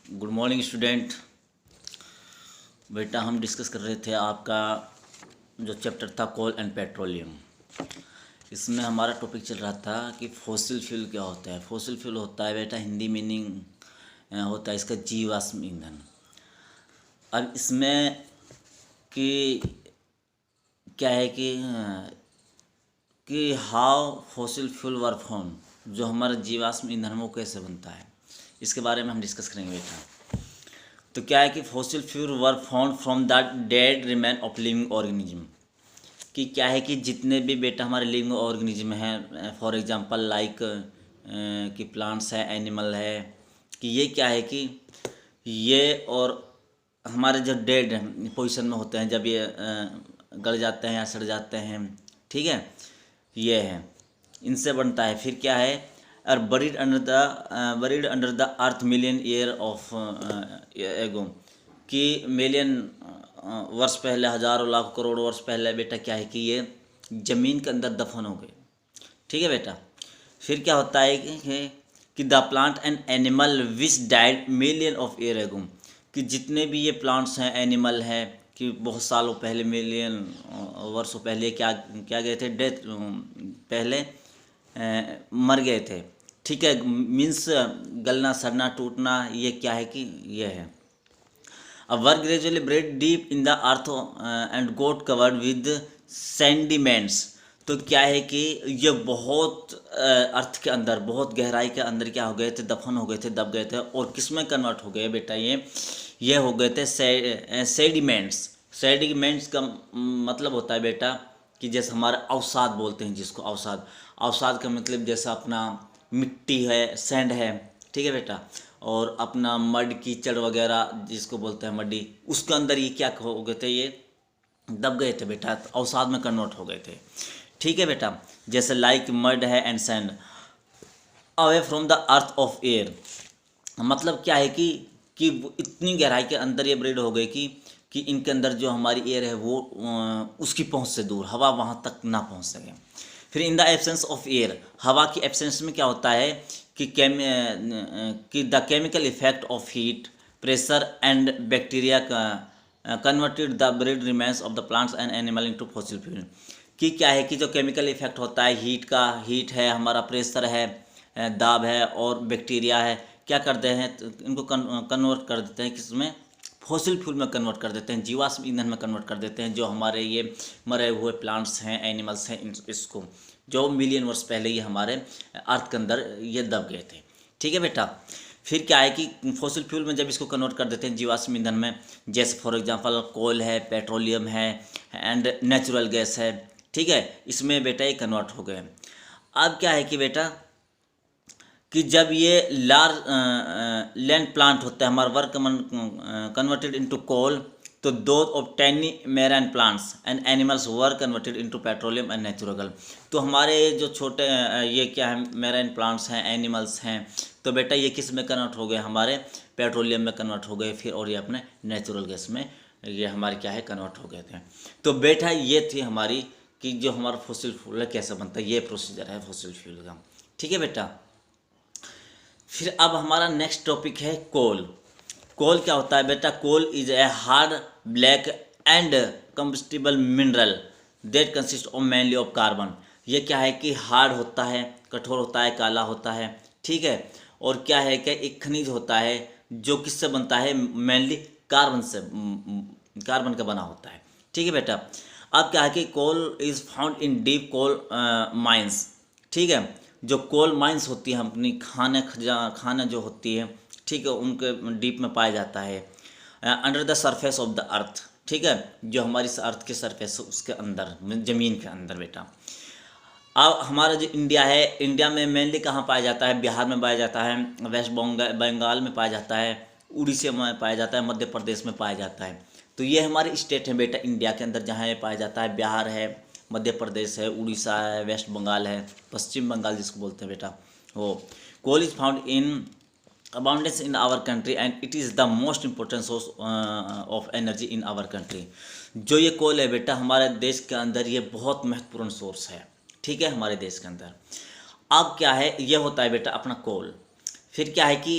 Good morning student. बेटा हम discuss कर रहे थे आपका जो चैप्टर था कोल एंड पेट्रोलियम। इसमें हमारा टॉपिक चल रहा था कि फॉसिल फ्यूल क्या होता है। फॉसिल फ्यूल होता है बेटा, हिंदी मीनिंग होता है इसका जीवाश्म ईंधन। अब इसमें कि क्या है कि how fossil fuel were form, जो हमारा जीवाश्म ईंधन वो कैसे बनता है, इसके बारे में हम डिस्कस करेंगे बेटा। तो क्या है कि fossil fuel were found from the dead remain of living organism, कि क्या है कि जितने भी बेटा हमारे लिविंग ऑर्गेनिज्म हैं, फॉर एग्जांपल लाइक कि प्लांट्स है, एनिमल है, कि ये क्या है कि ये और हमारे जो डेड पोजीशन में होते हैं, जब ये गल जाते हैं या सड़ जाते हैं, ठीक है, ये है, इनसे बनता है। फिर क्या है, are buried under the earth million year of ago, कि मिलियन वर्ष पहले, हजारों लाख करोड़ वर्ष पहले बेटा क्या है कि ये ज़मीन के अंदर दफन हो गए। ठीक है बेटा। फिर क्या होता है कि the plant and animal which died million of year ago, कि जितने भी ये प्लांट्स हैं, एनिमल हैं, कि बहुत सालों पहले, मिलियन वर्षों पहले क्या क्या गए थे, डेथ पहले मर गए थे। ठीक है, मीन्स गलना, सड़ना, टूटना, ये क्या है कि ये है। अब were gradually buried deep in the earth and got covered with sediments, तो क्या है कि ये बहुत अर्थ के अंदर, बहुत गहराई के अंदर क्या हो गए थे, दफन हो गए थे, दब गए थे, और किस में कन्वर्ट हो गए बेटा, ये हो गए थे सेडिमेंट्स। सेडिमेंट्स का मतलब होता है बेटा कि जैसे हमारे अवसाद बोलते हैं जिसको, अवसाद, अवसाद का मतलब जैसा अपना मिट्टी है, सैंड है, ठीक है बेटा, और अपना मड, कीचड़ वगैरह जिसको बोलते हैं मड्डी, उसके अंदर ये क्या हो गए थे, ये दब गए थे बेटा, अवसाद में कन्वर्ट हो गए थे। ठीक है बेटा, जैसे लाइक मड है and sand away from the earth of air, मतलब क्या है कि वो इतनी गहराई के अंदर ये ब्रेड हो गए कि इनके अंदर जो हमारी एयर है वो उसकी पहुंच से दूर, हवा वहां तक ना पहुंच सके। फिर in the absence of air, हवा की एब्सेंस में क्या होता है कि the chemical effect of heat, pressure and bacteria converted the bread remains of the plants and animal into fossil fuel, कि क्या है कि जो केमिकल इफेक्ट होता है, हीट का, हीट है, हमारा प्रेशर है, दाब है, और बैक्टीरिया है, क्या करते हैं, तो इनको कन्वर्ट कर देते हैं किसमें, फॉसिल फ्यूल में कन्वर्ट कर देते हैं, जीवाश्म ईंधन में कन्वर्ट कर देते हैं, जो हमारे ये मरे हुए प्लांट्स हैं, एनिमल्स हैं, इसको जो मिलियन वर्ष पहले ये हमारे अर्थ के अंदर ये दब गए थे। ठीक है बेटा। फिर क्या है कि फॉसिल फ्यूल में जब इसको कन्वर्ट कर देते हैं जीवाश्म ईंधन में, जैसे फॉर एग्जांपल कोल है, पेट्रोलियम है, एंड नेचुरल गैस है, ठीक है, इसमें बेटा ये कन्वर्ट हो गए। अब क्या है कि बेटा कि जब ये लार्ज लैंड प्लांट होता है, हमारा वर्क कन्वर्टेड इनटू कोल, तो दो of tiny marine plants and animals were converted into petroleum and natural. तो हमारे जो छोटे ये क्या है, मैराइन प्लांट्स हैं, एनिमल्स हैं, तो बेटा ये किस में कन्वर्ट हो गए, हमारे पेट्रोलियम में कन्वर्ट हो गए, फिर और ये अपने नेचुरल गैस में ये हमारे क्या है, कन्वर्ट हो गए थे। तो बेटा ये थी हमारी कि जो हमारा फॉसिल फ्यूल कैसे बनता है, ये प्रोसीजर है फॉसिल फ्यूल का। ठीक है बेटा। फिर अब हमारा नेक्स्ट टॉपिक है कोल। कोल क्या होता है बेटा, coal is a hard black and combustible mineral that consist of mainly of carbon. ये क्या है कि हार्ड होता है, कठोर होता है, काला होता है, ठीक है, और क्या है कि एक खनिज होता है जो किससे बनता है, मेनली कार्बन से, कार्बन का बना होता है। ठीक है बेटा। अब क्या है कि coal is found in deep coal mines, ठीक है, जो कोल माइंस होती है अपनी खाना जो होती है, ठीक है, उनके डीप में पाया जाता है, under the surface of the earth, ठीक है, जो हमारी अर्थ के सरफेस उसके अंदर, ज़मीन के अंदर बेटा। अब हमारा जो इंडिया है, इंडिया में मेनली कहाँ पाया जाता है, बिहार में पाया जाता है, वेस्ट बंगाल में पाया जाता है, उड़ीसा में पाया जाता है, मध्य प्रदेश में पाया जाता है। तो ये हमारे स्टेट है बेटा इंडिया के अंदर जहाँ ये पाया जाता है, बिहार है, मध्य प्रदेश है, उड़ीसा है, वेस्ट बंगाल है, पश्चिम बंगाल जिसको बोलते हैं बेटा वो। Coal is found in abundance in our country and it is the most important source of energy in our country। जो ये कोल है बेटा हमारे देश के अंदर ये बहुत महत्वपूर्ण सोर्स है, ठीक है, हमारे देश के अंदर। अब क्या है, ये होता है बेटा अपना कोल। फिर क्या है कि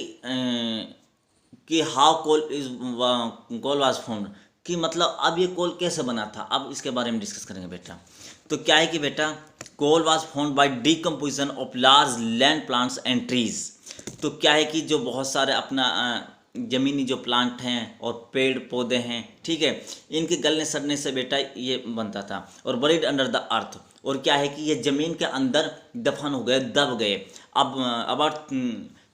कि हाउ कोल वाज फाउंड, कि मतलब अब ये कोल कैसे बना था, अब इसके बारे में डिस्कस करेंगे बेटा। तो क्या है कि बेटा coal was found by decomposition of large land plants and trees. तो क्या है कि जो बहुत सारे अपना ज़मीनी जो प्लांट हैं और पेड़ पौधे हैं, ठीक है, इनके गलने सड़ने से बेटा ये बनता था। और बरीड अंडर द अर्थ, और क्या है कि ये ज़मीन के अंदर दफन हो गए, दब गए। अब अबाउट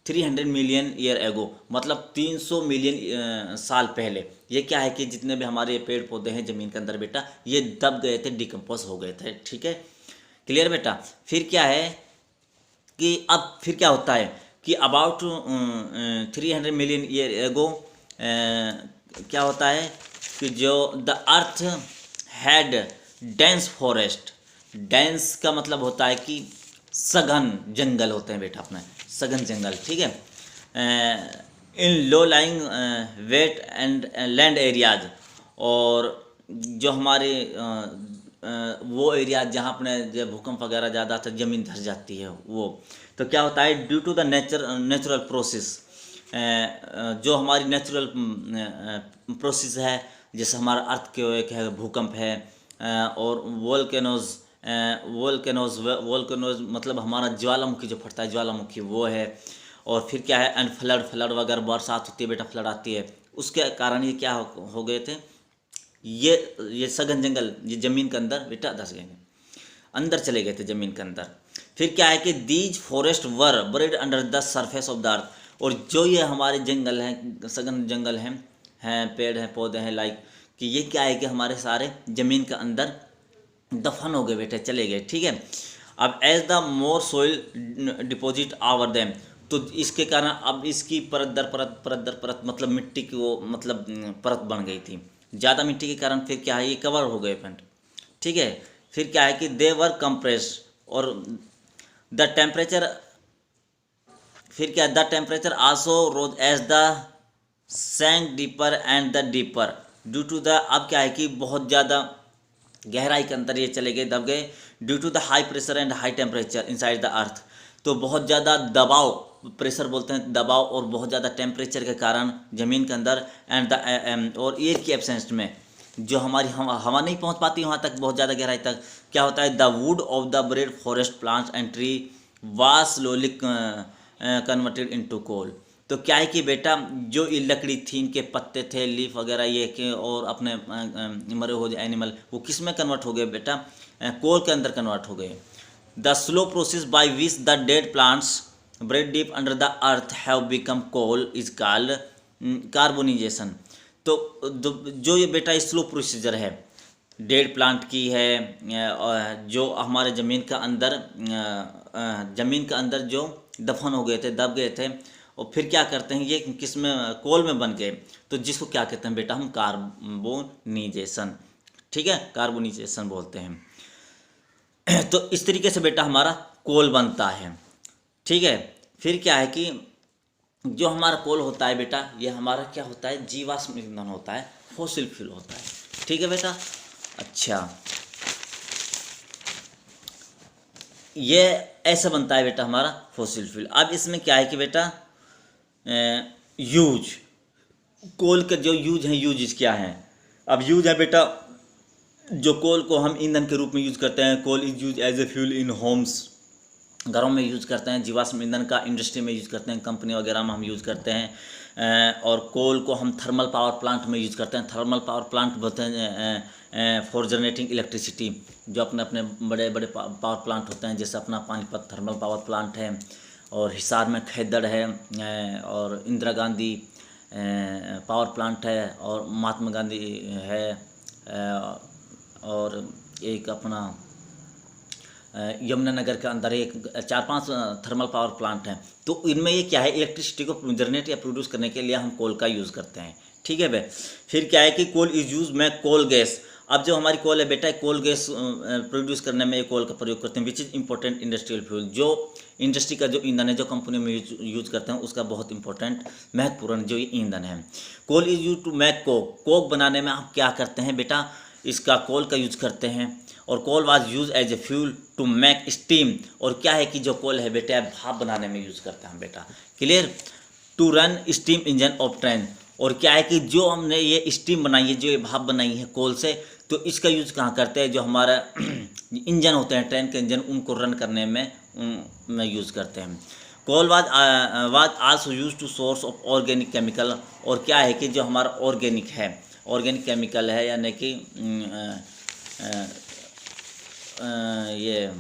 300 मिलियन ईयर एगो, मतलब 300 मिलियन साल पहले ये क्या है कि जितने भी हमारे पेड़ पौधे हैं ज़मीन के अंदर बेटा ये दब गए थे, डिकम्पोज हो गए थे, ठीक है, क्लियर बेटा। फिर क्या है कि अब फिर क्या होता है कि अबाउट 300 मिलियन ईयर एगो क्या होता है कि जो the earth had dense forest. Dense का मतलब होता है कि सघन जंगल होते हैं बेटा, अपने सघन जंगल, ठीक है, in low lying wet and land areas. और जो हमारे वो एरिया जहाँ अपने जब भूकंप वगैरह ज़्यादा आता ज़मीन धस जाती है वो, तो क्या होता है due to the natural process, जो हमारी नेचुरल प्रोसेस है, जैसे हमारा अर्थ के एक है भूकंप है, और वोल्केनोज मतलब हमारा ज्वालामुखी जो फटता है ज्वालामुखी वो है। और फिर क्या है एंड फ्लड वगैरह बरसात होती है बेटा, फ्लड आती है, उसके कारण ये क्या हो गए थे, ये सघन जंगल ये ज़मीन के अंदर बेटा धस गए, अंदर चले गए थे ज़मीन के अंदर। फिर क्या है कि these forest were buried under the surface of the earth. और जो ये हमारे जंगल हैं, सघन जंगल हैं पेड़ हैं पौधे हैं, लाइक कि ये क्या है कि हमारे सारे ज़मीन के अंदर दफन हो गए बेटे, चले गए, ठीक है। अब as the more soil deposit over them, तो इसके कारण अब इसकी परत दर परत मतलब मिट्टी की वो मतलब परत बन गई थी, ज़्यादा मिट्टी के कारण फिर क्या है ये कवर हो गए फ्रेंड, ठीक है। फिर क्या है कि दे वर कंप्रेस्ड, और द टेम्परेचर, फिर क्या the temperature also rose as the sank deeper and the deeper due to the, अब क्या है कि बहुत ज़्यादा गहराई के अंदर ये चले गए, दब गए, due to the high pressure and high temperature inside the earth. तो बहुत ज़्यादा दबाव, प्रेशर बोलते हैं दबाव, और बहुत ज़्यादा टेम्परेचर के कारण ज़मीन के अंदर एंड द और एयर की एब्सेंस में जो हमारी हवा नहीं पहुंच पाती वहाँ तक, बहुत ज़्यादा गहराई तक, क्या होता है the wood of the buried forest plants and tree was slowly converted into coal. तो क्या है कि बेटा जो ये लकड़ी थी, इनके पत्ते थे, लीफ वगैरह ये के, और अपने मरे हुए एनिमल वो किस में कन्वर्ट हो गए बेटा, कोल के अंदर कन्वर्ट हो गए। The slow process by which the dead plants buried deep under the earth have become coal is called carbonisation. तो जो ये बेटा स्लो प्रोसीजर है डेड प्लांट की है, जो हमारे ज़मीन के अंदर जो दफन हो गए थे, दब गए थे, और फिर क्या करते हैं ये किस में कोल में बन गए, तो जिसको क्या कहते हैं बेटा हम कार्बोनाइजेशन, ठीक है, कार्बोनाइजेशन बोलते हैं। तो इस तरीके से बेटा हमारा कोल बनता है, ठीक है। फिर क्या है कि जो हमारा कोल होता है बेटा ये हमारा क्या होता है जीवाश्म ईंधन होता है, फॉसिल फ्यूल होता है, ठीक है बेटा। अच्छा ये ऐसा बनता है बेटा हमारा फॉसिल फ्यूल। अब इसमें क्या है कि बेटा यूज, कोल के जो यूज हैं, यूज क्या हैं, अब यूज है बेटा जो कोल को हम ईंधन के रूप में यूज़ करते हैं, coal is use as a fuel in homes, घरों में यूज़ करते हैं, जीवाश्म ईंधन का इंडस्ट्री में यूज़ करते हैं, कंपनी वगैरह में हम यूज़ करते हैं, और कोल को हम थर्मल पावर प्लांट में यूज़ करते हैं। थर्मल पावर प्लांट बोलते हैं फॉर जनरेटिंग इलेक्ट्रिसिटी, जो अपने अपने बड़े बड़े पावर प्लांट होते हैं, जैसे अपना पानीपत थर्मल पावर प्लांट है, और हिसार में खेदड़ है, और इंदिरा गांधी पावर प्लांट है, और महात्मा गांधी है, और एक अपना यमुनानगर के अंदर एक 4-5 थर्मल पावर प्लांट हैं। तो इनमें ये क्या है इलेक्ट्रिसिटी को जनरेट या प्रोड्यूस करने के लिए हम कोल का यूज़ करते हैं, ठीक है भाई। फिर क्या है कि कोल इज यूज में कोल गैस, अब जो हमारी कोल है बेटा कोल गैस प्रोड्यूस करने में कोल का प्रयोग करते हैं, which is important industrial fuel, जो इंडस्ट्री का जो ईंधन है जो कंपनी में यूज करते हैं उसका बहुत इंपॉर्टेंट महत्वपूर्ण जो ये ईंधन है। Coal is use to make coke बनाने में हम क्या करते हैं बेटा इसका कोल का यूज करते हैं, और coal was use as a fuel to make steam, और क्या है कि जो कोल है बेटा भाप बनाने में यूज़ करते हैं हम बेटा, clear, to run steam engine of train. और क्या है कि जो हमने ये स्टीम बनाई है, जो ये भाप बनाई है कोल से, तो इसका यूज़ कहाँ करते हैं, जो हमारा इंजन होते हैं ट्रेन के इंजन, उनको रन करने में यूज़ करते हैं। Coal was also use to source of organic chemical. और क्या है कि जो हमारा ऑर्गेनिक केमिकल है, यानी कि ये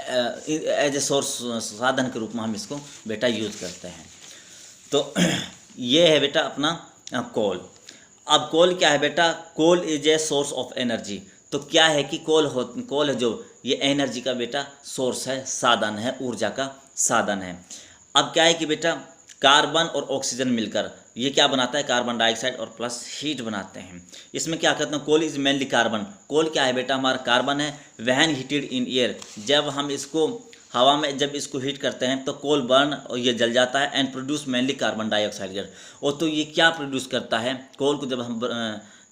एज ए सोर्स, साधन के रूप में हम इसको बेटा यूज़ करते हैं। तो ये है बेटा अपना कोल। अब कोल क्या है बेटा, coal is a source of energy. तो क्या है कि कोल है जो ये एनर्जी का बेटा सोर्स है, साधन है, ऊर्जा का साधन है। अब क्या है कि बेटा कार्बन और ऑक्सीजन मिलकर ये क्या बनाता है, कार्बन डाइऑक्साइड और प्लस हीट बनाते हैं। इसमें क्या कहते हैं, कोल इज मेनली कार्बन। कोल क्या है बेटा, हमारा कार्बन है। व्हेन हीटेड इन एयर, जब हम इसको हवा में जब इसको हीट करते हैं तो कोल बर्न और ये जल जाता है and produce mainly carbon dioxide gas. और तो ये क्या प्रोड्यूस करता है, कोल को जब हम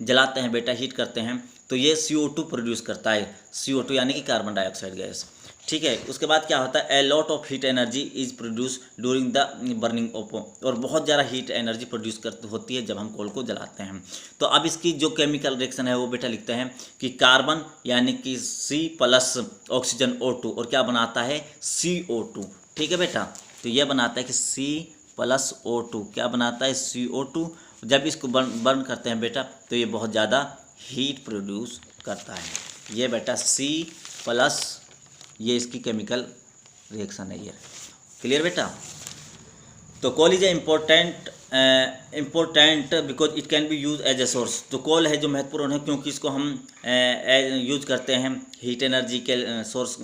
जलाते हैं बेटा, हीट करते हैं, तो ये CO2 प्रोड्यूस करता है। CO2 यानी कि कार्बन डाइऑक्साइड गैस, ठीक है। उसके बाद क्या होता है, a lot of heat energy is produce during the burning of, और बहुत ज़्यादा हीट एनर्जी प्रोड्यूस होती है जब हम कोल को जलाते हैं। तो अब इसकी जो केमिकल रिएक्शन है वो बेटा लिखते हैं कि कार्बन यानी कि C+ ऑक्सीजन O2, और क्या बनाता है, CO2, ठीक है बेटा। तो ये बनाता है कि C+O2 क्या बनाता है, CO2। जब इसको बर्न करते हैं बेटा तो ये बहुत ज़्यादा हीट प्रोड्यूस करता है। ये बेटा C+, ये इसकी केमिकल रिएक्शन है ये, क्लियर बेटा। तो coal is a important because it can be use as a source. तो कोल है जो महत्वपूर्ण है क्योंकि इसको हम यूज करते हैं हीट एनर्जी के सोर्स,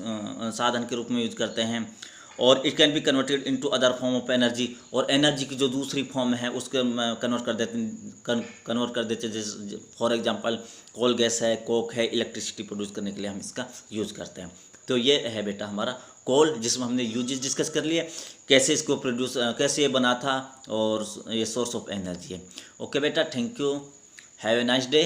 साधन के रूप में यूज करते हैं। और it can be converted into other form of energy, और एनर्जी की जो दूसरी फॉर्म है उसके कन्वर्ट कर देते जैसे फॉर एग्जांपल कोल गैस है, कोक है, इलेक्ट्रिसिटी प्रोड्यूस करने के लिए हम इसका यूज़ करते हैं। तो ये है बेटा हमारा कोल, जिसमें हमने यूजेस डिस्कस कर लिए, कैसे इसको प्रोड्यूस, कैसे ये बना था, और ये सोर्स ऑफ एनर्जी है। ओके बेटा, thank you, have a nice day.